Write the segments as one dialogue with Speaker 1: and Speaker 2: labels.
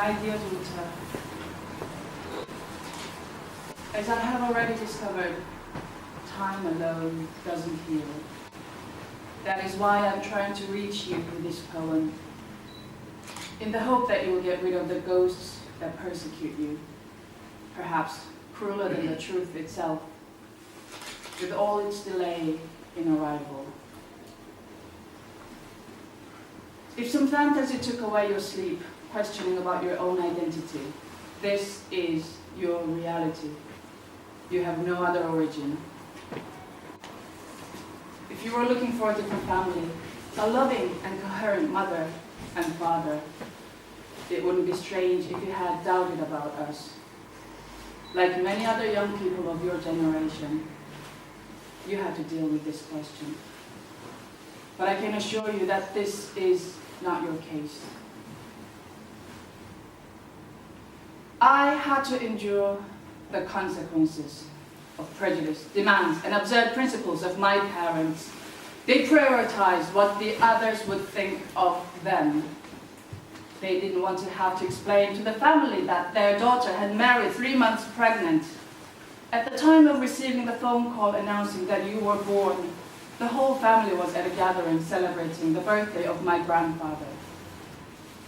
Speaker 1: My dear daughter, as I have already discovered, time alone doesn't heal. That is why I'm trying to reach you with this poem, in the hope that you will get rid of the ghosts that persecute you, perhaps crueler than the truth itself, with all its delay in arrival. If some fantasy took away your sleep, questioning about your own identity, this is your reality. You have no other origin. If you were looking for a different family, a loving and coherent mother and father, it wouldn't be strange if you had doubted about us. Like many other young people of your generation, you had to deal with this question. But I can assure you that this is not your case. I had to endure the consequences of prejudice, demands, and absurd principles of my parents. They prioritized what the others would think of them. They didn't want to have to explain to the family that their daughter had married 3 months pregnant. At the time of receiving the phone call announcing that you were born, the whole family was at a gathering celebrating the birthday of my grandfather.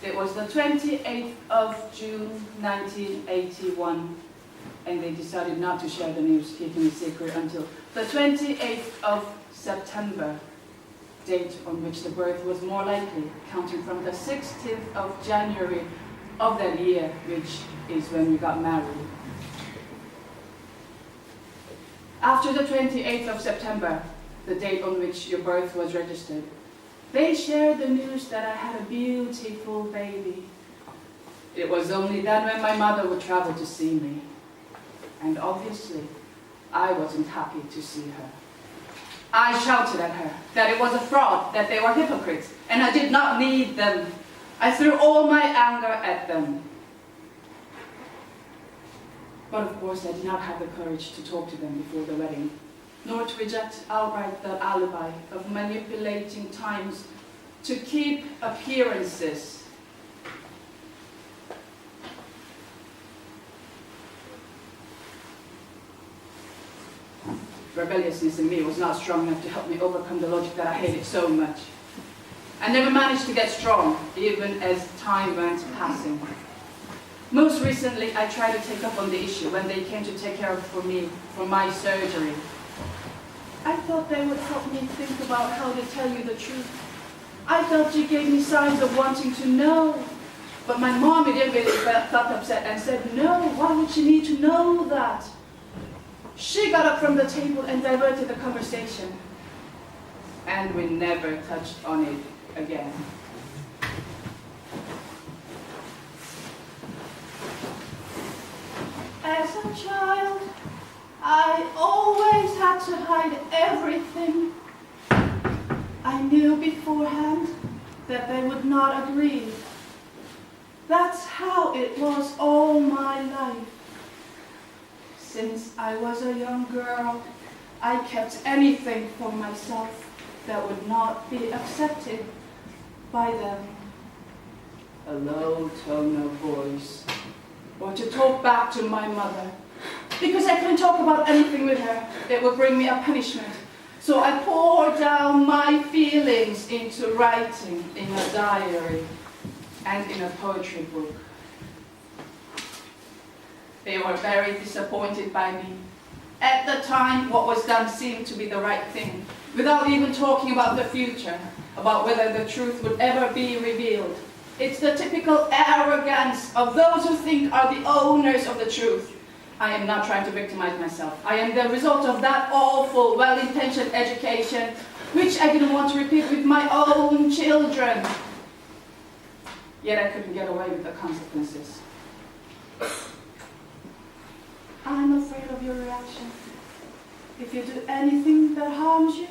Speaker 1: It was the 28th of June, 1981, and they decided not to share the news, keeping it secret until the 28th of September, date on which the birth was more likely, counting from the 16th of January of that year, which is when we got married. After the 28th of September, the date on which your birth was registered, they shared the news that I had a beautiful baby. It was only then when my mother would travel to see me. And obviously, I wasn't happy to see her. I shouted at her that it was a fraud, that they were hypocrites, and I did not need them. I threw all my anger at them. But of course, I did not have the courage to talk to them before the wedding, nor to reject outright the alibi of manipulating times to keep appearances. Rebelliousness in me was not strong enough to help me overcome the logic that I hated so much. I never managed to get strong, even as time went passing. Most recently, I tried to take up on the issue when they came to take care of for me for my surgery. I thought they would help me think about how to tell you the truth. I felt you gave me signs of wanting to know. But my mom immediately felt upset and said, no, why would she need to know that? She got up from the table and diverted the conversation. And we never touched on it again. As a child, I always had to hide everything. I knew beforehand that they would not agree. That's how it was all my life. Since I was a young girl, I kept anything for myself that would not be accepted by them. A low tone of voice, or to talk back to my mother. Because I couldn't talk about anything with her, it would bring me a punishment. So I poured down my feelings into writing in a diary and in a poetry book. They were very disappointed by me. At the time, what was done seemed to be the right thing, without even talking about the future, about whether the truth would ever be revealed. It's the typical arrogance of those who think are the owners of the truth. I am not trying to victimize myself. I am the result of that awful, well-intentioned education, which I didn't want to repeat with my own children. Yet I couldn't get away with the consequences. I'm afraid of your reaction. If you do anything that harms you,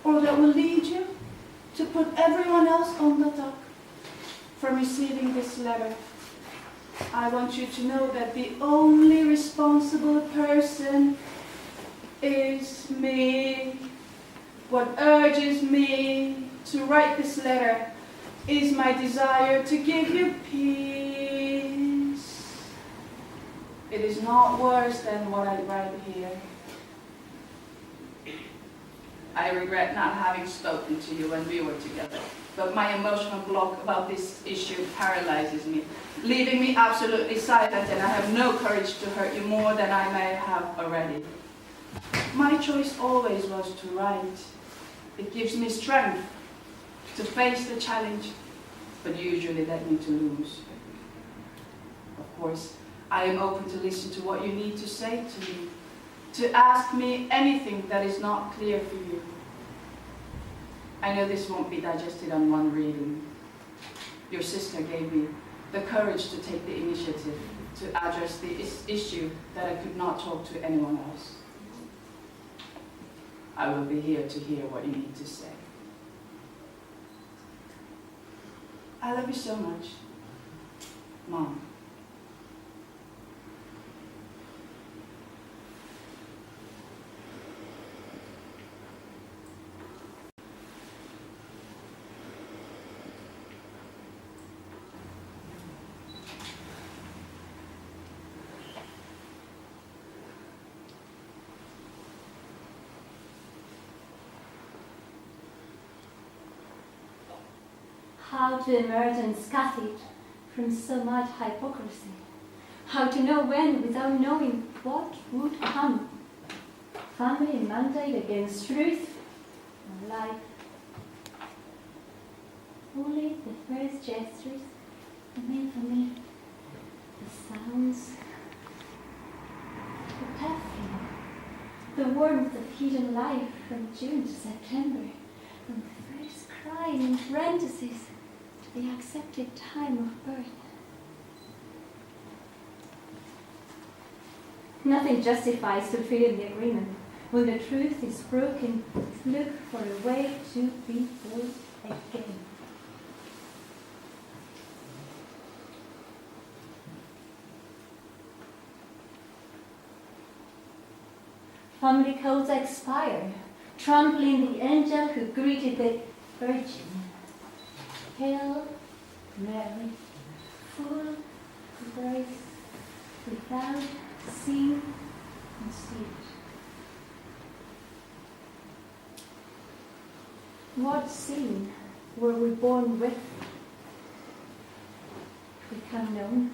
Speaker 1: or that will lead you to put everyone else on the dock from receiving this letter, I want you to know that the only responsible person is me. What urges me to write this letter is my desire to give you peace. It is not worse than what I write here. I regret not having spoken to you when we were together, but my emotional block about this issue paralyzes me, leaving me absolutely silent, and I have no courage to hurt you more than I may have already. My choice always was to write. It gives me strength to face the challenge, but usually led me to lose. Of course, I am open to listen to what you need to say to me, to ask me anything that is not clear for you. I know this won't be digested on one reading. Your sister gave me the courage to take the initiative to address the issue that I could not talk to anyone else. I will be here to hear what you need to say. I love you so much, Mom.
Speaker 2: How to emerge unscathed from so much hypocrisy. How to know when without knowing what would come. Family mandate against truth and life. Only the first gestures remain for me. The sounds, the perfume, the warmth of hidden life from June to September, and the first cry in parentheses, the accepted time of birth. Nothing justifies fulfilling the agreement. When the truth is broken, look for a way to be born again. Family codes expire, trampling the angel who greeted the Virgin. Hail Mary, full of grace, without sin conceived. What sin were we born with? Become known